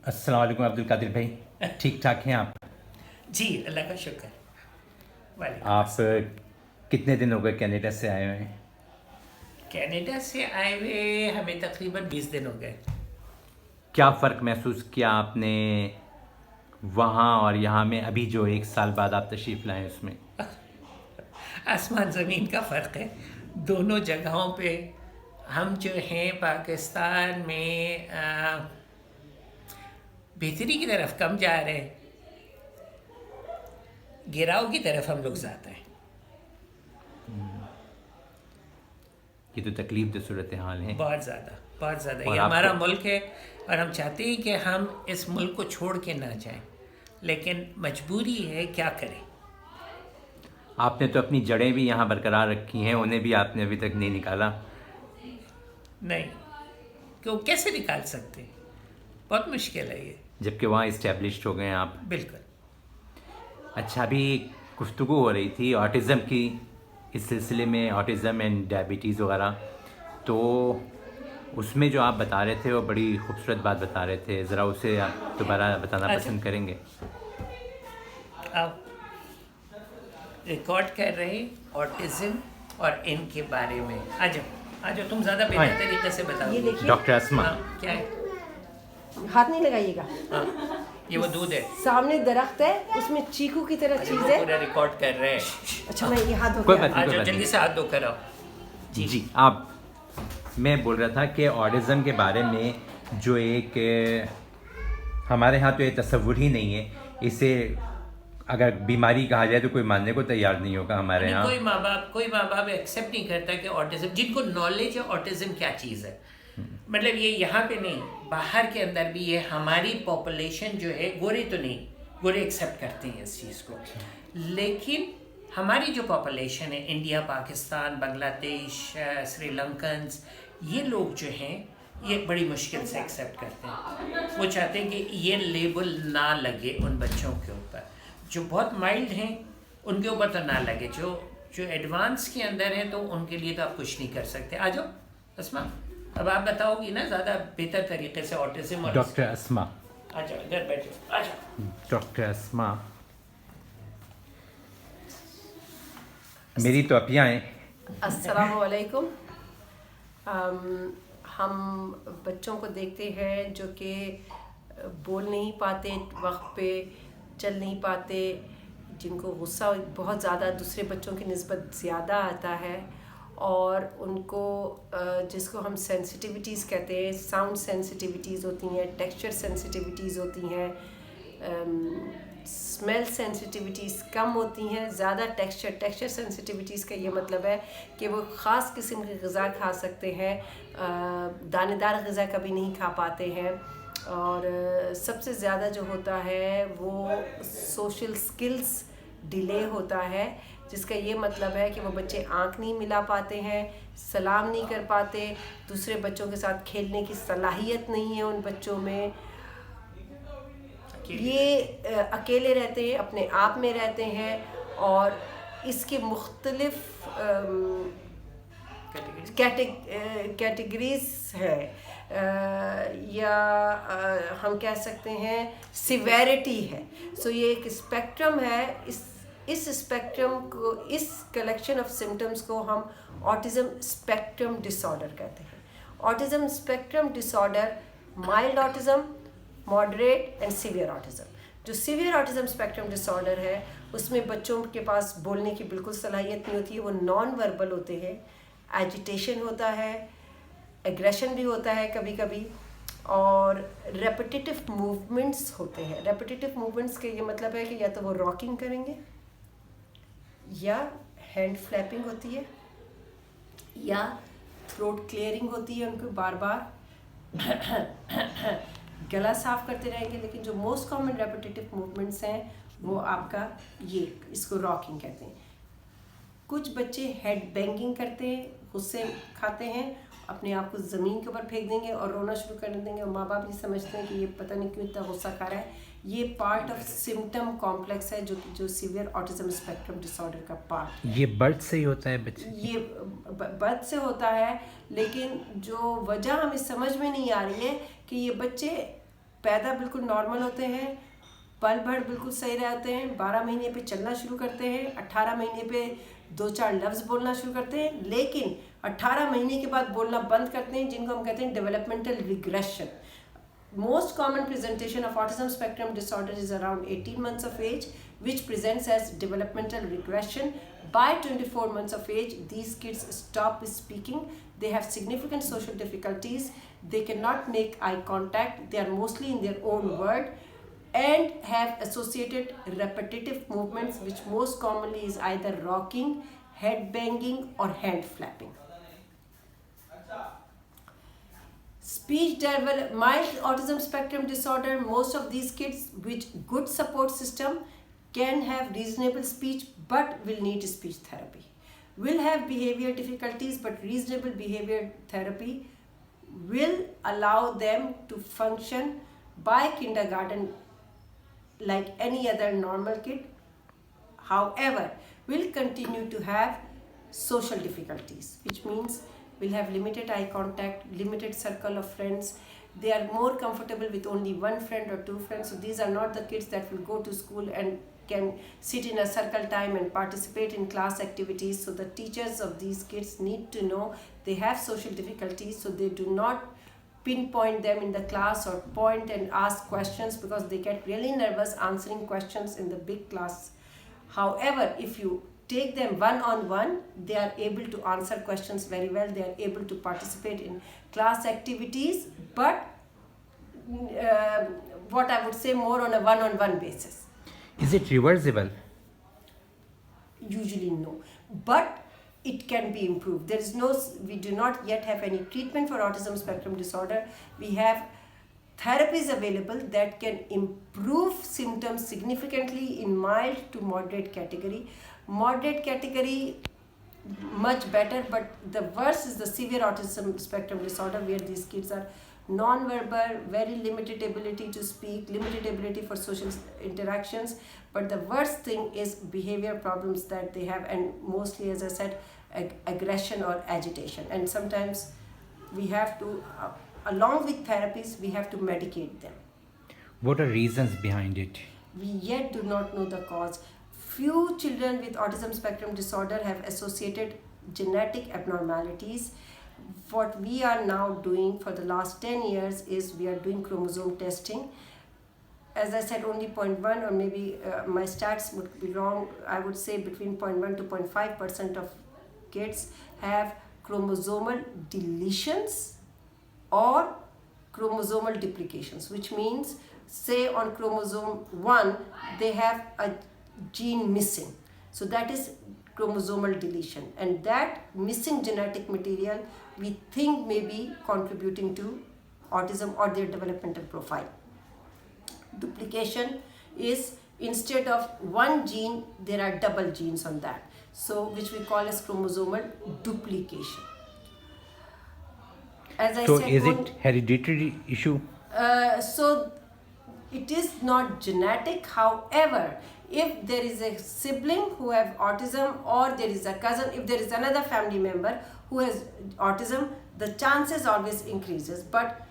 अस्सलाम वालेकुम अब्दुल कादिर भाई, ठीक ठाक हैं आप? जी अल्लाह का शुक्र। वालेकुम आप अस्सलाम। कितने दिन हो गए कनाडा से आए हुए हैं? कनाडा से आए हुए हमें तकरीबन 20 दिन हो गए। क्या फ़र्क महसूस किया आपने वहाँ और यहाँ में, अभी जो 1 साल बाद आप तशरीफ़ लाए उसमें? आसमान ज़मीन का फ़र्क है दोनों जगहों पे। हम जो हैं पाकिस्तान में बेहतरी की तरफ कम जा रहे हैं, गिराव की तरफ हम लोग ज़्यादा हैं। ये तो तकलीफ़ दे सूरत हाल है। बहुत ज़्यादा, बहुत ज़्यादा। और ये हमारा आपको मुल्क है और हम चाहते हैं कि हम इस मुल्क को छोड़ के ना जाएं, लेकिन मजबूरी है, क्या करें। आपने तो अपनी जड़ें भी यहाँ बरकरार रखी हैं, उन्हें भी आपने अभी तक नहीं निकाला। नहीं, क्यों, कैसे निकाल सकते हैं? बहुत मुश्किल है ये। जबकि वहाँ इस्टेब्लिश्ड हो गए हैं आप। बिल्कुल। अच्छा, अभी गुफ्तगू हो रही थी ऑटिज़म की, इस सिलसिले में ऑटिज़म एंड डायबिटीज़ वगैरह, तो उसमें जो आप बता रहे थे वो बड़ी खूबसूरत बात बता रहे थे, ज़रा उसे आप दोबारा बताना अच्छा, पसंद करेंगे? आप रिकॉर्ड कर रहे हैं ऑटिज़म और इनके बारे में। आ जाओ, आ जाओ, तुम ज़्यादा बेहतर हाँ। तरीके से बताओ। ये देखिए, डॉक्टर अस्मा। हाँ, क्या है? हाथ नहीं लगाइएगा। हाँ, ये वो दूध है। सामने दरख्त है, उसमें चीकू की तरह अरे चीज वो है। पूरा रिकॉर्ड कर रहे हैं। अच्छा, मैं ये हाथ धो कोई के बात आती आ नहीं। जाओ, जल्दी से हाथ धो कर आओ। जी, आप, मैं बोल रहा था कि ऑटिज़म के बारे में जो एक हमारे यहाँ तो ये तस्वुर ही नहीं है, इसे अगर बीमारी कहा जाए तो कोई मानने को तैयार नहीं होगा हमारे यहाँ। कोई माँ बाप एक्सेप्ट नहीं करता कि ऑटिज्म, जिनको नॉलेज है ऑटिज्म क्या चीज़ है, मतलब ये यहाँ पे नहीं, बाहर के अंदर भी ये हमारी पॉपुलेशन जो है, गोरे तो नहीं, गोरे एक्सेप्ट करते हैं इस चीज़ को, लेकिन हमारी जो पॉपुलेशन है, इंडिया, पाकिस्तान, बांग्लादेश, श्रीलंकन्स, ये लोग जो हैं ये बड़ी मुश्किल से एक्सेप्ट करते हैं। वो चाहते हैं कि ये लेबल ना लगे उन बच्चों के ऊपर। जो बहुत माइल्ड हैं उनके ऊपर तो ना लगे, जो जो एडवांस के अंदर हैं तो उनके लिए तो आप कुछ नहीं कर सकते। आ जाओ अस्मा, अब आप बताओगी ना ज़्यादा बेहतर तरीके से ऑटिज्म और डॉक्टर अस्मा। आ जाओ, इधर बैठो, आ जाओ। डॉक्टर अस्मा, मेरी तो अपियाँ हैं। अस्सलाम वालेकुम। हम बच्चों को देखते हैं जो कि बोल नहीं पाते वक्त पे, चल नहीं पाते, जिनको गुस्सा बहुत ज़्यादा दूसरे बच्चों की निस्बत ज़्यादा आता है, और उनको जिसको हम सेंसिटिविटीज़ कहते हैं, साउंड सेंसिटिविटीज़ होती हैं, टेक्सचर सेंसिटिविटीज़ होती हैं, स्मेल सेंसिटिविटीज़ कम होती हैं, ज़्यादा टेक्सचर सेंसिटिविटीज़ का ये मतलब है कि वो ख़ास किस्म की ग़िज़ा खा सकते हैं, दानेदार ग़िज़ा कभी नहीं खा पाते हैं, और सबसे ज़्यादा जो होता है वो सोशल स्किल्स डिले होता है, जिसका ये मतलब है कि वो बच्चे आँख नहीं मिला पाते हैं, सलाम नहीं कर पाते, दूसरे बच्चों के साथ खेलने की सलाहियत नहीं है उन बच्चों में, ये अकेले रहते हैं, अपने आप में रहते हैं, और इसके मुख्तलिफ कैटेगरीज है, या हम कह सकते हैं सिवेरिटी है। सो ये एक स्पेक्ट्रम है। इस स्पेक्ट्रम को, इस कलेक्शन ऑफ सिम्टम्स को हम ऑटिज़म स्पेक्ट्रम डिसऑर्डर कहते हैं। Autism spectrum disorder, mild autism, moderate and severe autism. जो सीवियर ऑटिज़म स्पेक्ट्रम डिसऑर्डर है उसमें बच्चों के पास बोलने की बिल्कुल सलाहियत नहीं होती है, वो नॉन वर्बल होते हैं, एजिटेशन होता है, एग्रेशन भी होता है कभी कभी, और रेपिटेटिव मूवमेंट्स होते हैं। रेपिटेटिव मूवमेंट्स के ये मतलब है कि या तो वो रॉकिंग करेंगे, या हैंड फ्लैपिंग होती है, या थ्रोट क्लियरिंग होती है, उनको बार बार गला साफ करते रहेंगे। लेकिन जो मोस्ट कॉमन रेपिटेटिव मूवमेंट्स हैं वो आपका ये, इसको रॉकिंग कहते हैं। कुछ बच्चे हेड बैंगिंग करते हैं, गुस्से खाते हैं, अपने आप को ज़मीन के ऊपर फेंक देंगे और रोना शुरू कर देंगे, और माँ बाप ये समझते हैं कि ये पता नहीं क्यों इतना गुस्सा खा रहा है। ये पार्ट ऑफ सिम्टम कॉम्प्लेक्स है, जो सीवियर ऑटिज़म स्पेक्ट्रम डिसऑर्डर का पार्ट। ये बर्थ से ही होता है बच्चे? ये बर्थ से होता है, लेकिन जो वजह हमें समझ में नहीं आ रही है कि ये बच्चे पैदा बिल्कुल नॉर्मल होते हैं, पल भर बिल्कुल सही रहते हैं, 12 महीने पे चलना शुरू करते हैं, 18 महीने पे 2-4 लफ्ज़ बोलना शुरू करते हैं, लेकिन 18 महीने के बाद बोलना बंद करते हैं, जिनको हम कहते हैं developmental regression. Most common presentation of autism spectrum disorder is around 18 months of age, which presents as developmental regression. By 24 months of age, these kids stop speaking. They have significant social difficulties. They cannot make eye contact. They are mostly in their own world and have associated repetitive movements, which most commonly is either rocking, head banging, or hand flapping. Speech development, mild autism spectrum disorder, most of these kids with good support system can have reasonable speech but will need speech therapy. Will have behavior difficulties, but reasonable behavior therapy will allow them to function by kindergarten like any other normal kid. However, will continue to have social difficulties, which means will have limited eye contact, limited circle of friends. They are more comfortable with only one friend or two friends. So these are not the kids that will go to school and can sit in a circle time and participate in class activities. So the teachers of these kids need to know they have social difficulties, so they do not pinpoint them in the class or point and ask questions, because they get really nervous answering questions in the big class. However, if you take them one-on-one, they are able to answer questions very well. They are able to participate in class activities, but what I would say, more on a one-on-one basis. Is it reversible? Usually no, but it can be improved. There is no, we do not yet have any treatment for autism spectrum disorder. We have therapies available that can improve symptoms significantly in mild to moderate category. Moderate category, much better, but the worst is the severe autism spectrum disorder, where these kids are non-verbal, very limited ability to speak, limited ability for social interactions. But the worst thing is behavior problems that they have, and mostly, as I said, aggression or agitation. And sometimes we have to, along with therapies, we have to medicate them. What are reasons behind it? We yet do not know the cause. Few children with autism spectrum disorder have associated genetic abnormalities. What we are now doing for the last 10 years is we are doing chromosome testing. As I said, only 0.1, or maybe my stats would be wrong, I would say between 0.1 to 0.5% of kids have chromosomal deletions or chromosomal duplications, which means, say on chromosome 1 they have a gene missing, so that is chromosomal deletion, and that missing genetic material we think may be contributing to autism or their developmental profile. Duplication is, instead of one gene there are double genes on that, so which we call as chromosomal duplication. As I so said, is it hereditary issue? So it is not genetic. However, if there is a sibling who have autism, or there is a cousin, if there is another family member who has autism, the chances always increases. But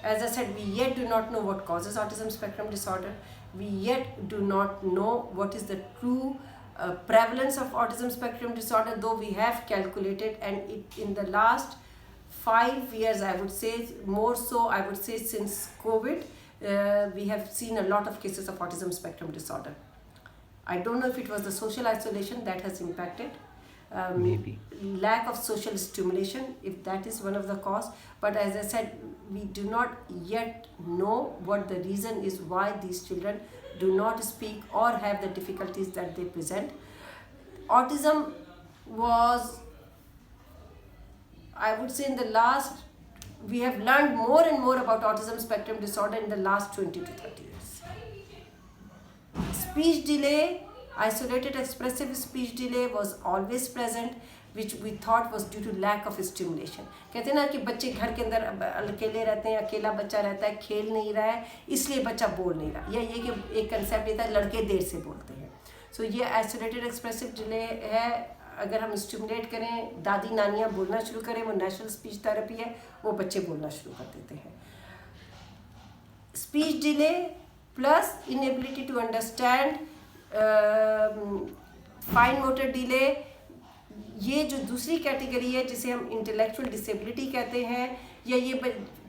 as I said, we yet do not know what causes autism spectrum disorder. We yet do not know what is the true prevalence of autism spectrum disorder, though we have calculated, and in the last 5 years, I would say, more so, I would say since COVID, we have seen a lot of cases of autism spectrum disorder. I don't know if it was the social isolation that has impacted. Maybe. Lack of social stimulation, if that is one of the cause. But as I said, we do not yet know what the reason is why these children do not speak or have the difficulties that they present. Autism was, I would say, in the last, we have learned more and more about autism spectrum disorder in the last 20 to 30 years. Speech delay, isolated expressive speech delay was always present, which we thought was due to lack of stimulation. कहते हैं ना कि बच्चे घर के अंदर अकेले रहते हैं, अकेला बच्चा रहता है, खेल नहीं रहा है, इसलिए बच्चा बोल नहीं रहा, या ये कि एक कंसेप्ट ये था लड़के देर से बोलते हैं. सो ये आइसोलेटेड एक्सप्रेसिव डिले है. अगर हम स्टिमुलेट करें, दादी नानियाँ बोलना शुरू करें, वो नेचुरल स्पीच थेरेपी है, वो बच्चे बोलना शुरू कर देते हैं. Speech delay plus inability to understand, fine motor delay, ये जो दूसरी कैटेगरी है जिसे हम इंटेलेक्चुअल डिसेबिलिटी कहते हैं, या ये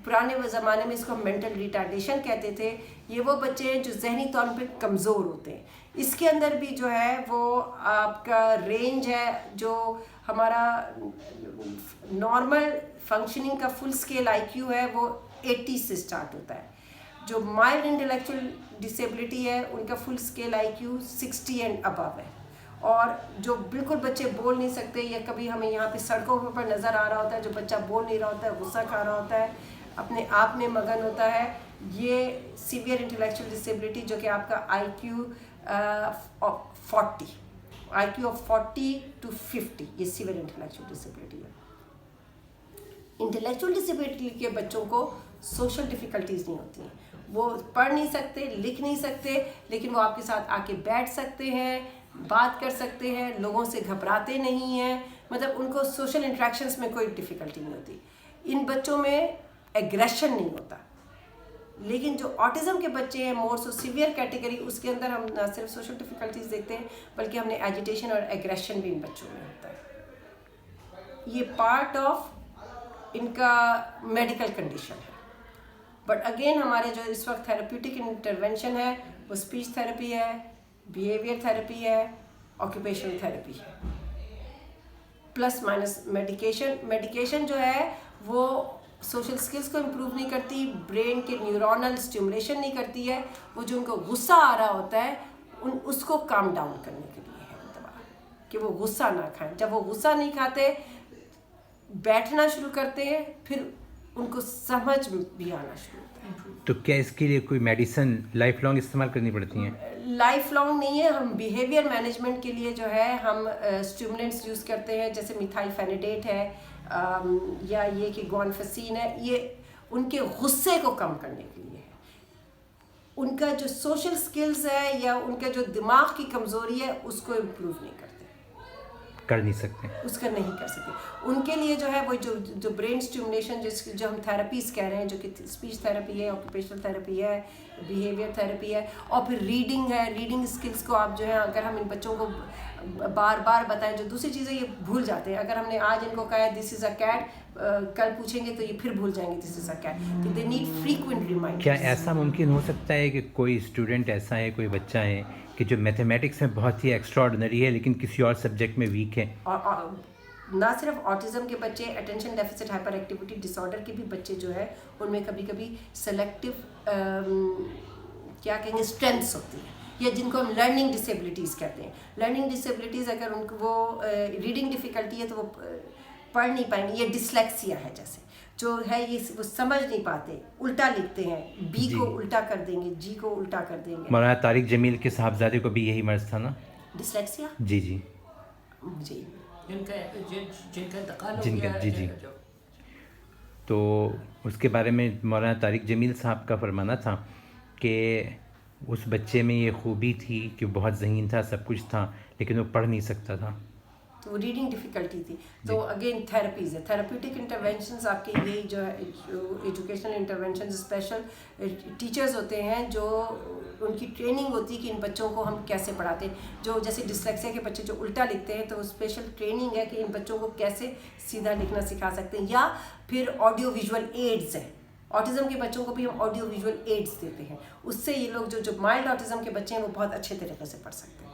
पुराने ज़माने में इसको मेंटल रिटार्डेशन कहते थे, ये वो बच्चे हैं जो जहनी तौर पर कमज़ोर होते हैं। इसके अंदर भी जो है वो आपका रेंज है, जो हमारा नॉर्मल फंक्शनिंग का फुल स्केल आईक्यू है वो 80 से स्टार्ट होता है। जो माइल्ड इंटेलेक्चुअल डिसेबिलिटी है उनका full scale IQ 60 and above है। और जो बिल्कुल बच्चे बोल नहीं सकते, या कभी हमें यहाँ पे सड़कों पर नज़र आ रहा होता है जो बच्चा बोल नहीं रहा होता है, गुस्सा खा रहा होता है, अपने आप में मगन होता है, ये सीवियर इंटेलेक्चुअल डिसेबिलिटी जो कि आपका आईक्यू 40 IQ ऑफ 40 to 50, ये सीवियर इंटेलेक्चुअल डिसेबिलिटी है। इंटेलेक्चुअल डिसेबिलिटी के बच्चों को सोशल डिफ़िकल्टीज़ नहीं होती हैं, वो पढ़ नहीं सकते, लिख नहीं सकते, लेकिन वो आपके साथ आके बैठ सकते हैं, बात कर सकते हैं, लोगों से घबराते नहीं हैं, मतलब उनको सोशल इंट्रैक्शंस में कोई डिफ़िकल्टी नहीं होती। इन बच्चों में एग्रेशन नहीं होता। लेकिन जो ऑटिज़म के बच्चे हैं, मोर सो सीवियर कैटेगरी, उसके अंदर हम ना सिर्फ सोशल डिफ़िकल्टीज़ देखते हैं बल्कि हमने एजिटेशन और एग्रेशन भी इन बच्चों में होता है। ये पार्ट ऑफ इनका मेडिकल कंडीशन है। बट अगेन हमारे जो इस वक्त थेरेप्यूटिक इंटरवेंशन है वो स्पीच थेरेपी है, बिहेवियर थेरेपी है, ऑक्यूपेशनल थेरेपी है, प्लस माइनस मेडिकेशन। मेडिकेशन जो है वो सोशल स्किल्स को इम्प्रूव नहीं करती, ब्रेन के न्यूरोनल स्टिमुलेशन नहीं करती है, वो जो उनको गुस्सा आ रहा होता है उसको काम डाउन करने के लिए है दवा, कि वो गुस्सा ना खाएं। जब वो गुस्सा नहीं खाते, बैठना शुरू करते हैं, फिर उनको समझ भी आना शुरू होता है। तो क्या इसके लिए कोई मेडिसिन लाइफ लॉन्ग इस्तेमाल करनी पड़ती हैं? लाइफ लॉन्ग नहीं है। हम बिहेवियर मैनेजमेंट के लिए जो है हम स्टिमुलेंट्स यूज़ करते हैं, जैसे मिथाइल फेनिडेट है, या ये कि गुआनफेसिन है। ये उनके गुस्से को कम करने के लिए है। उनका जो सोशल स्किल्स है या उनका जो दिमाग की कमज़ोरी है उसको इम्प्रूव नहीं करते, कर नहीं सकते, उसका नहीं कर सकते। उनके लिए जो है वो जो ब्रेन स्टिमुलेशन जो हम थेरेपीज़ कह रहे हैं, जो कि स्पीच थेरेपी है, ऑक्यूपेशनल थेरेपी है, बिहेवियर थेरेपी है, और फिर रीडिंग है। रीडिंग स्किल्स को आप जो है, अगर हम इन बच्चों को बार बार बताएं, जो दूसरी चीज़ें ये भूल जाते हैं। अगर हमने आज इनको कहा है दिस इज़ अ कैट, कल पूछेंगे तो ये फिर भूल जाएंगे दिस इज़ अ कैट। तो दे नीड फ्रीक्वेंट रिमाइंडर्स। क्या ऐसा मुमकिन हो सकता है कि कोई स्टूडेंट ऐसा है, कोई बच्चा है कि जो मैथमेटिक्स में बहुत ही एक्स्ट्राऑर्डिनरी है लेकिन किसी और सब्जेक्ट में वीक है? और ना सिर्फ ऑटिज़म के बच्चे, attention deficit hyper activity disorder के भी बच्चे जो है उनमें कभी कभी सेलेक्टिव क्या कहेंगे स्ट्रेंथ्स होती है, या जिनको हम लर्निंग डिसेबिलिटीज़ कहते हैं। लर्निंग डिसेबिलिटीज़ अगर उनको वो रीडिंग डिफ़िकल्टी है तो वो पढ़ नहीं पाएंगे। ये डिसलेक्सिया है जैसे जो है, ये वो समझ नहीं पाते, उल्टा लिखते हैं, बी को उल्टा कर देंगे, जी को उल्टा कर देंगे। मौलाना तारिक जमील के साहबजादे को भी यही मर्ज था ना? डिसलेक्सिया? जी जी जी, जिनका इंतकाल हो जिनका गया जी जी। तो उसके बारे में मौलाना तारिक जमील साहब का फरमाना था कि उस बच्चे में ये खूबी थी कि बहुत ज़हीन था, सब कुछ था, लेकिन वो पढ़ नहीं सकता था, तो रीडिंग डिफ़िकल्टी थी। तो अगेन थेरेपीज़ है, थेरेप्यूटिक इंटरवेंशंस आपके यही जो है, एजुकेशनल इंटरवेंशन, स्पेशल टीचर्स होते हैं जो उनकी ट्रेनिंग होती है कि इन बच्चों को हम कैसे पढ़ाते हैं। जो जैसे डिसलेक्सिया के बच्चे जो उल्टा लिखते हैं, तो स्पेशल ट्रेनिंग है कि इन बच्चों को कैसे सीधा लिखना सिखा सकते हैं। या फिर ऑडियो विजुअल एड्स हैं, ऑटिज़म के बच्चों को भी हम ऑडियो विजुअल एड्स देते हैं, उससे ये लोग जो माइल्ड ऑटिज़म के बच्चे हैं वो बहुत अच्छे तरीके से पढ़ सकते हैं।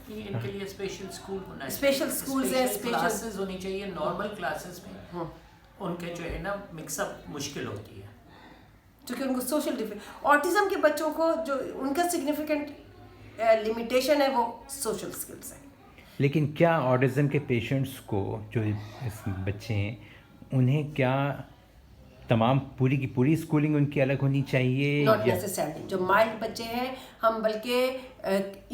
इनके लिए स्पेशल स्कूल होना चाहिए, स्पेशल स्कूल्स है, स्पेशल क्लासेस होनी चाहिए। नॉर्मल क्लासेस में उनके जो है ना मिक्सअप मुश्किल होती है, क्योंकि उनको सोशल ऑटिज़म के बच्चों को जो उनका सिग्निफिकेंट लिमिटेशन है वो सोशल स्किल्स है। लेकिन क्या ऑटिज़म के पेशेंट्स को, जो इस बच्चे हैं, उन्हें क्या तमाम पूरी की पूरी स्कूलिंग उनकी अलग होनी चाहिए? Not necessarily. जो माइल्ड बच्चे हैं हम बल्कि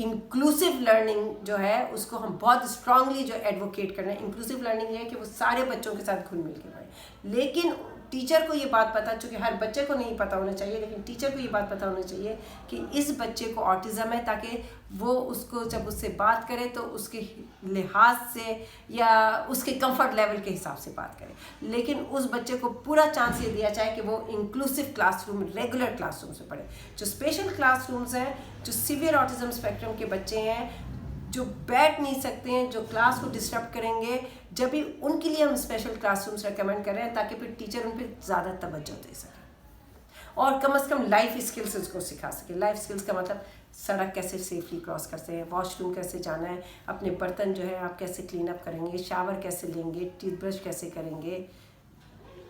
इंक्लूसिव लर्निंग जो है उसको हम बहुत स्ट्रांगली जो एडवोकेट कर रहे हैं। इंक्लूसिव लर्निंग है कि वो सारे बच्चों के साथ घुल मिल के पढ़ें, लेकिन टीचर को ये बात पता, चूँकि हर बच्चे को नहीं पता होना चाहिए, लेकिन टीचर को ये बात पता होना चाहिए कि इस बच्चे को ऑटिज़म है, ताकि वो उसको जब उससे बात करे तो उसके लिहाज से या उसके कंफर्ट लेवल के हिसाब से बात करे। लेकिन उस बच्चे को पूरा चांस ये दिया जाए कि वो इंक्लूसिव क्लासरूम, रेगुलर क्लासरूम से पढ़े। जो स्पेशल क्लासरूम्स हैं, जो सीवियर ऑटिज़म स्पेक्ट्रम के बच्चे हैं, जो बैठ नहीं सकते हैं, जो क्लास को डिस्टर्ब करेंगे, जब भी उनके लिए हम स्पेशल क्लासरूम्स रेकमेंड कर रहे हैं, ताकि फिर टीचर उन पर ज़्यादा तवज्जो दे सके और कम से कम लाइफ स्किल्स उसको सिखा सके। लाइफ स्किल्स का मतलब सड़क कैसे सेफली क्रॉस करते हैं, वॉशरूम कैसे जाना है, अपने बर्तन जो है आप कैसे क्लीन अप करेंगे, शावर कैसे लेंगे, टूथब्रश कैसे करेंगे।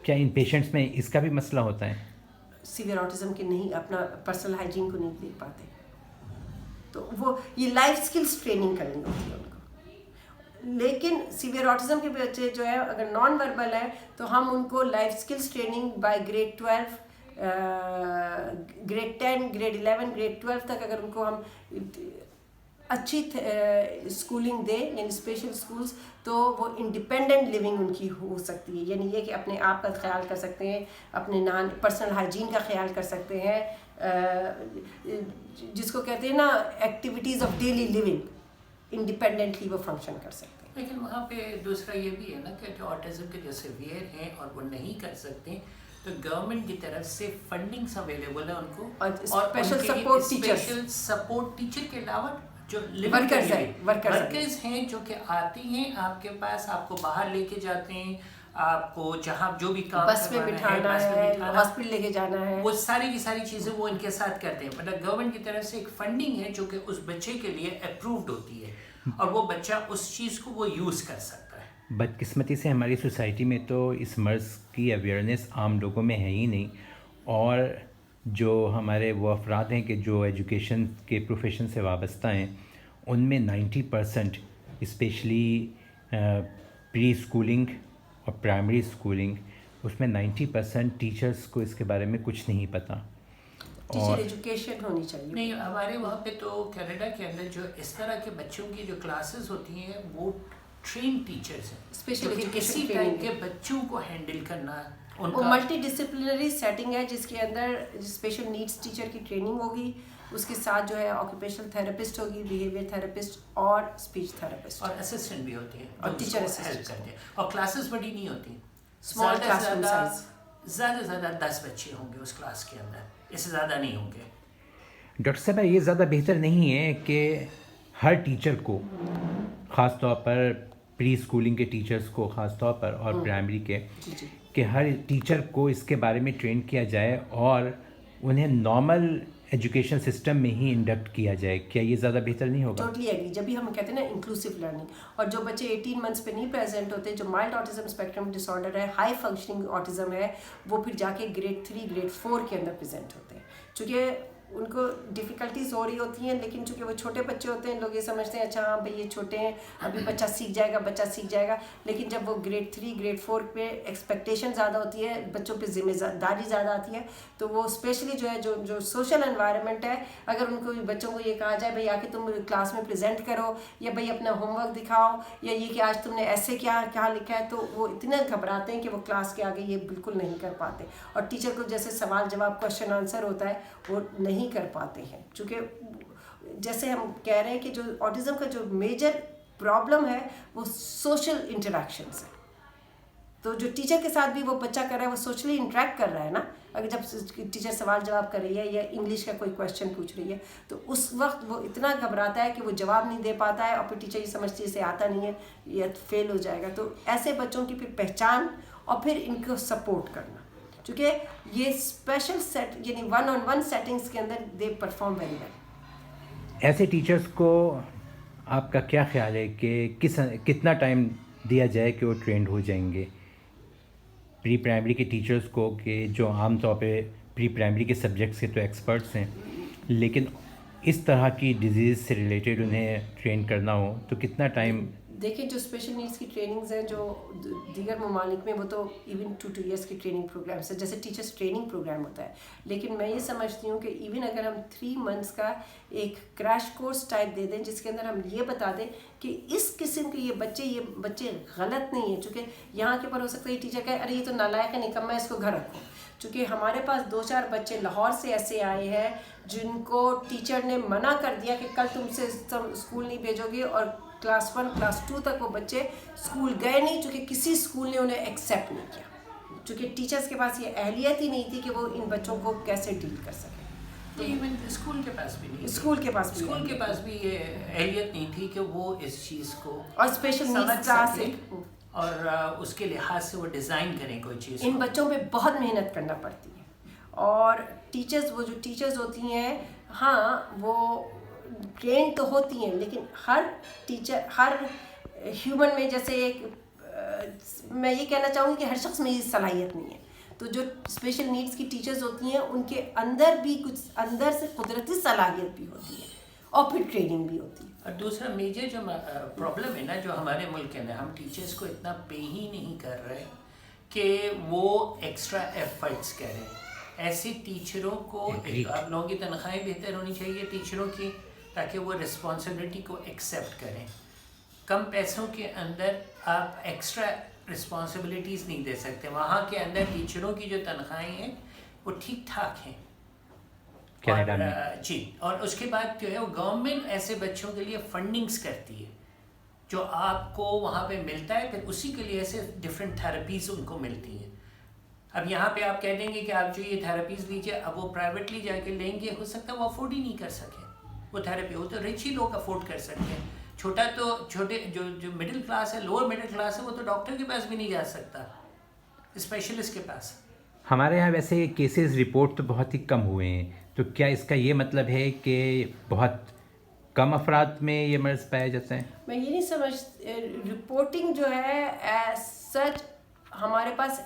क्या इन पेशेंट्स में इसका भी मसला होता है? सीवियर ऑटिज़म के नहीं, अपना पर्सनल हाइजीन को नहीं देख पाते, तो वो ये लाइफ स्किल्स ट्रेनिंग करनी होती है उनको। लेकिन सीवियर ऑटिज़म के बच्चे जो है अगर नॉन वर्बल है तो हम उनको life skills training bye grade 12, grade 10, grade 11, grade 12 तक अगर उनको हम अच्छी स्कूलिंग दें, यानी स्पेशल स्कूल्स, तो वो इंडिपेंडेंट लिविंग उनकी हो सकती है। यानी ये कि अपने आप का ख्याल कर सकते हैं, अपने पर्सनल हाइजीन का ख्याल कर सकते हैं, जिसको कहते हैं ना activities of daily living, independently वो फंक्शन कर सकते हैं। लेकिन वहाँ पे दूसरा ये भी है ना कि जो ऑटिज़म के जो सीवियर हैं और वो नहीं कर सकते, तो गवर्नमेंट की तरफ से फंडिंग्स अवेलेबल है उनको, और स्पेशल सपोर्ट टीचर के अलावा जो वर्कर्स हैं जो कि आते हैं आपके पास, आपको बाहर लेके जाते हैं, आपको जहाँ जो भी काम बस में बिठाना है, हॉस्पिटल लेके जाना है, वो सारी की सारी चीज़ें वो इनके साथ करते हैं। मतलब गवर्नमेंट की तरफ से एक फंडिंग है जो कि उस बच्चे के लिए अप्रूव्ड होती है और वो बच्चा उस चीज़ को वो यूज़ कर सकता है। बदकिस्मती से हमारी सोसाइटी में तो इस मर्ज़ की अवेयरनेस आम लोगों में है ही नहीं, और जो हमारे वो अफराद हैं कि जो एजुकेशन के प्रोफेशन से वाबस्ता हैं, उनमें 90% स्पेशली प्री स्कूलिंग और प्राइमरी स्कूलिंग, उसमें 90% टीचर्स को इसके बारे में कुछ नहीं पता। टीचर एजुकेशन होनी चाहिए। नहीं, हमारे वहाँ पे तो कनाडा के अंदर जो इस तरह के बच्चों की जो क्लासेस होती हैं वो ट्रेन टीचर्स हैं, स्पेशल किसी टाइप के बच्चों को हैंडल करना वो मल्टी डिसिप्लिनरी सेटिंग है, जिसके अंदर स्पेशल नीड्स टीचर की ट्रेनिंग होगी, उसके साथ जो है ऑक्यूपेशनल थेरेपिस्ट होगी, बिहेवियर थेरेपिस्ट और स्पीच थेरेपिस्ट और असिस्टेंट भी होती है और टीचर हेल्प करते हैं। और क्लासेस बड़ी नहीं होती, स्मॉल क्लासरूम साइज, ज़्यादा से ज़्यादा 10 बच्चे होंगे उस क्लास के अंदर, इससे ज़्यादा नहीं होंगे। डॉक्टर साहब, ये ज़्यादा बेहतर नहीं है कि हर टीचर को, ख़ास तौर पर प्री स्कूलिंग के टीचर्स को ख़ास तौर पर और प्राइमरी के, कि हर टीचर को इसके बारे में ट्रेन किया जाए और उन्हें नॉर्मल एजुकेशन सिस्टम में ही इंडक्ट किया जाए? क्या ये ज़्यादा बेहतर नहीं होगा? Totally agree. जब भी हम कहते हैं ना इंक्लूसिव लर्निंग, और जो बच्चे 18 मंथ्स पे नहीं प्रेजेंट होते, जो माइल्ड ऑटिज्म स्पेक्ट्रम डिसऑर्डर है, हाई फंक्शनिंग ऑटिज्म है, वो फिर जाके ग्रेड 3, ग्रेड 4 के अंदर प्रेजेंट होते हैं। चूँकि उनको डिफ़िकल्टीज हो रही होती हैं, लेकिन चूँकि वो छोटे बच्चे होते हैं, लोग ये समझते हैं अच्छा हाँ भाई ये छोटे हैं, अभी बच्चा सीख जाएगा। लेकिन जब वो ग्रेड 3, ग्रेड 4 पे एक्सपेक्टेशन ज़्यादा होती है, बच्चों पे जिम्मेदारी ज़्यादा आती है, तो वो स्पेशली जो है जो सोशल एनवायरनमेंट है, अगर उनको बच्चों को ये कहा जाए भाई आके तुम क्लास में प्रेजेंट करो, या भाई अपना होमवर्क दिखाओ, या ये कि आज तुमने ऐसे क्या लिखा है, तो वो इतने घबराते हैं कि वो क्लास के आगे ये बिल्कुल नहीं कर पाते, और टीचर को जैसे सवाल जवाब क्वेश्चन आंसर होता है वो नहीं कर पाते हैं। चूँकि जैसे हम कह रहे हैं कि जो ऑटिज्म का जो मेजर प्रॉब्लम है वो सोशल इंटरेक्शंस है, तो जो टीचर के साथ भी वो बच्चा कर रहा है वो सोशली इंटरेक्ट कर रहा है ना। अगर जब टीचर सवाल जवाब कर रही है या इंग्लिश का कोई क्वेश्चन पूछ रही है, तो उस वक्त वो इतना घबराता है कि वो जवाब नहीं दे पाता है, और फिर टीचर ये समझती है इसे आता नहीं है, या फेल हो जाएगा। तो ऐसे बच्चों की फिर पहचान और फिर इनको सपोर्ट करना, क्योंकि ये स्पेशल सेट यानी 1-on-1 सेटिंग्स के अंदर दे परफॉर्म वेरी वेल। ऐसे टीचर्स को आपका क्या ख्याल है कि कितना टाइम दिया जाए कि वो ट्रेंड हो जाएंगे? प्री प्राइमरी के टीचर्स को, कि जो आम तौर पे प्री प्राइमरी के सब्जेक्ट्स के तो एक्सपर्ट्स हैं, लेकिन इस तरह की डिजीज़ से रिलेटेड उन्हें ट्रेन करना हो तो कितना टाइम देखिए जो स्पेशल नीड्स की ट्रेनिंग्स हैं जो दीगर ममालिक में, वो तो इवन 2 ईयर्स की ट्रेनिंग प्रोग्राम्स है, जैसे टीचर्स ट्रेनिंग प्रोग्राम होता है। लेकिन मैं ये समझती हूँ कि इवन अगर हम 3 मंथ्स का एक क्रैश कोर्स टाइप दे दें, जिसके अंदर हम ये बता दें कि इस किस्म के ये बच्चे गलत नहीं है, चूँकि यहाँ के ऊपर हो सकता है टीचर कहे अरे ये तो नालायक है, निकम्मा है, इसको घर रखो। चूँकि हमारे पास 2-4 बच्चे लाहौर से ऐसे आए हैं जिनको टीचर ने मना कर दिया कि कल तुमसे स्कूल नहीं भेजोगे, और क्लास 1 क्लास 2 तक वो बच्चे स्कूल गए नहीं, चूँकि किसी स्कूल ने उन्हें एक्सेप्ट नहीं किया, चूँकि टीचर्स के पास ये अहलियत ही नहीं थी कि वो इन बच्चों को कैसे डील कर सकें। तो इवन स्कूल के पास भी नहीं, स्कूल के पास भी ये अहलियत नहीं थी कि वो इस चीज़ को और स्पेशल नीड्स क्लास और उसके लिहाज से वो डिज़ाइन करें कोई चीज़। इन बच्चों पे बहुत मेहनत करना पड़ती है, और वो जो टीचर्स होती हैं, हाँ वो ट्रेन तो होती हैं, लेकिन हर ह्यूमन में जैसे मैं ये कहना चाहूँगी कि हर शख्स में ये सलाहियत नहीं है। तो जो स्पेशल नीड्स की टीचर्स होती हैं उनके अंदर भी कुछ अंदर से कुदरती सलाहियत भी होती है, और फिर ट्रेनिंग भी होती है। और दूसरा मेजर जो प्रॉब्लम है ना, जो हमारे मुल्क के अंदर हम टीचर्स को इतना पे ही नहीं कर रहे कि वो एक्स्ट्रा एफर्ट्स करें। ऐसे टीचरों को आप लोगों की तनख्वाहें बेहतर होनी चाहिए टीचरों की, ताकि वो रिस्पॉन्सिबिलिटी को एक्सेप्ट करें। कम पैसों के अंदर आप एक्स्ट्रा रिस्पॉन्सिबिलिटीज़ नहीं दे सकते। वहाँ के अंदर टीचरों की जो तनख्वाहें हैं वो ठीक ठाक हैं कनाडा में। जी, और उसके बाद जो है वो गवर्नमेंट ऐसे बच्चों के लिए फंडिंग्स करती है जो आपको वहाँ पे मिलता है, फिर उसी के लिए ऐसे डिफरेंट थेरेपीज़ उनको मिलती हैं। अब यहाँ पे आप कह देंगे कि आप जो ये थेरेपीज़ लीजिए, अब वो प्राइवेटली जाके लेंगे, हो सकता है वो अफोर्ड ही नहीं कर सके वो थेरेपी। वो तो रिच ही लोग अफोर्ड कर सकते हैं, छोटे जो मिडिल क्लास है, लोअर मिडिल क्लास है, वो तो डॉक्टर के पास भी नहीं जा सकता, स्पेशलिस्ट के पास। हमारे यहाँ वैसे केसेस रिपोर्ट तो बहुत ही कम हुए हैं, तो क्या इसका ये मतलब है कि बहुत कम अफराद में ये मर्ज़ पाया जाता है? मैं ये नहीं समझ, रिपोर्टिंग जो है एज सच हमारे पास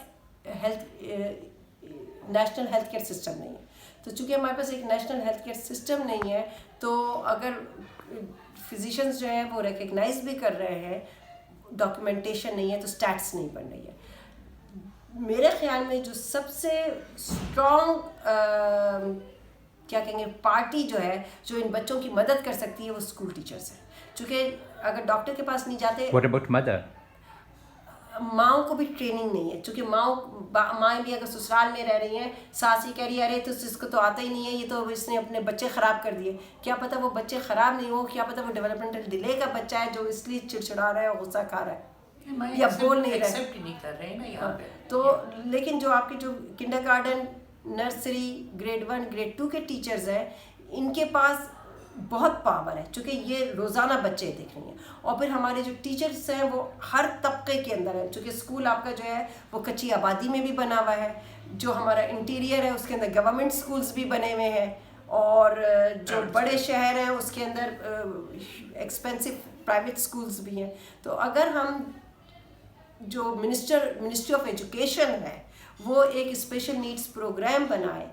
नेशनल हेल्थ केयर सिस्टम नहीं है। तो चूँकि हमारे पास एक नेशनल हेल्थ केयर सिस्टम नहीं है, तो अगर फिजिशियंस जो हैं वो रिकग्नाइज भी कर रहे हैं, डॉक्यूमेंटेशन नहीं है, तो स्टैट्स नहीं बन रही है। मेरे ख्याल में जो सबसे स्ट्रॉन्ग क्या कहेंगे पार्टी जो है जो इन बच्चों की मदद कर सकती है, वो स्कूल टीचर्स हैं। चूँकि अगर डॉक्टर के पास नहीं जाते, What about mother? माओ को भी ट्रेनिंग नहीं है, क्योंकि माएँ भी अगर ससुराल में रह रही हैं, सास ही कह रही है अरे तो इसको तो आता ही नहीं है, ये तो इसने अपने बच्चे ख़राब कर दिए। क्या पता वो बच्चे ख़राब नहीं हो, क्या पता वो डेवलपमेंटल डिले का बच्चा है जो इसलिए चिड़चिड़ा रहा है, गुस्सा खा रहा है या बोल नहीं रहा है, नहीं कर रहे हैं ना यहाँ पे। तो लेकिन जो आपके जो किंडरगार्टन, नर्सरी, ग्रेड 1, ग्रेड 2 के टीचर्स हैं, इनके पास बहुत पावर है, चूँकि ये रोज़ाना बच्चे देख रही हैं। और फिर हमारे जो टीचर्स हैं वो हर तबके के अंदर हैं, चूँकि स्कूल आपका जो है वो कच्ची आबादी में भी बना हुआ है, जो हमारा इंटीरियर है उसके अंदर गवर्नमेंट स्कूल्स भी बने हुए हैं, और जो बड़े शहर हैं उसके अंदर एक्सपेंसिव प्राइवेट स्कूल्स भी हैं। तो अगर हम जो मिनिस्ट्री ऑफ एजुकेशन है वो एक स्पेशल नीड्स प्रोग्राम बनाए,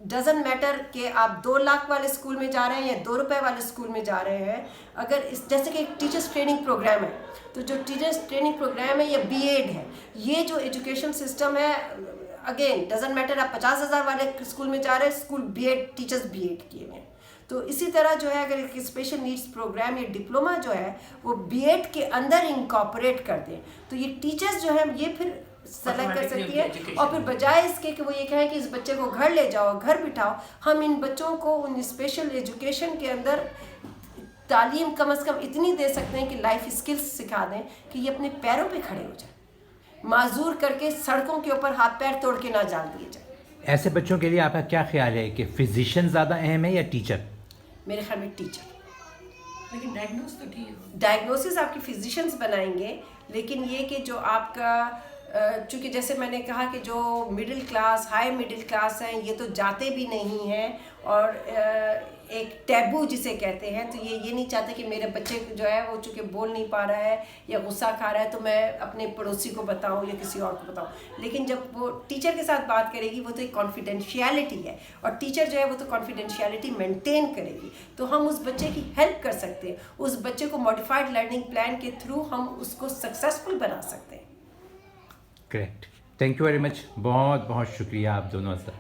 डजेंट मैटर कि आप 2 लाख वाले स्कूल में जा रहे हैं या 2 रुपए वाले स्कूल में जा रहे हैं, अगर इस जैसे कि एक टीचर्स ट्रेनिंग प्रोग्राम है, तो जो टीचर्स ट्रेनिंग प्रोग्राम है ये बीएड है, ये जो एजुकेशन सिस्टम है, अगेन डजेंट मैटर आप 50,000 वाले स्कूल में जा रहे हैं, स्कूल बीएड टीचर्स बीएड किए हुए हैं। तो इसी तरह जो है अगर एक स्पेशल नीड्स प्रोग्राम या डिप्लोमा जो है वो बीएड के अंदर इनकॉर्पोरेट कर दें, तो ये टीचर्स जो है ये फिर सेलेक्ट कर सकती है, और फिर बजाय इसके कि वो ये कहें कि इस बच्चे को घर ले जाओ, घर बिठाओ, हम इन बच्चों को उन स्पेशल एजुकेशन के अंदर तालीम कम से कम इतनी दे सकते हैं कि लाइफ स्किल्स सिखा दें कि ये अपने पैरों पे खड़े हो जाए, माजूर करके सड़कों के ऊपर हाथ पैर तोड़ के ना जान दिए जाए। ऐसे बच्चों के लिए आपका क्या ख्याल है कि फिजिशियन ज़्यादा अहम है या टीचर? मेरे ख्याल में टीचर, लेकिन डायग्नोसिस आपकी फिजिशियंस बनाएंगे, लेकिन ये कि जो आपका चूँकि जैसे मैंने कहा कि जो middle class high middle class हैं ये तो जाते भी नहीं हैं, और एक टैबू जिसे कहते हैं, तो ये नहीं चाहते कि मेरे बच्चे जो है वो चूँकि बोल नहीं पा रहा है या गुस्सा खा रहा है तो मैं अपने पड़ोसी को बताऊं या किसी और को बताऊं। लेकिन जब वो टीचर के साथ बात करेगी वो तो एक कॉन्फिडेंशियलिटी है, और टीचर जो है वो तो कॉन्फिडेंशियलिटी मेंटेन करेगी, तो हम उस बच्चे की हेल्प कर सकते हैं, उस बच्चे को मॉडिफाइड लर्निंग प्लान के थ्रू हम उसको सक्सेसफुल बना सकते हैं। Correct, thank you very much, बहुत बहुत शुक्रिया आप दोनों का।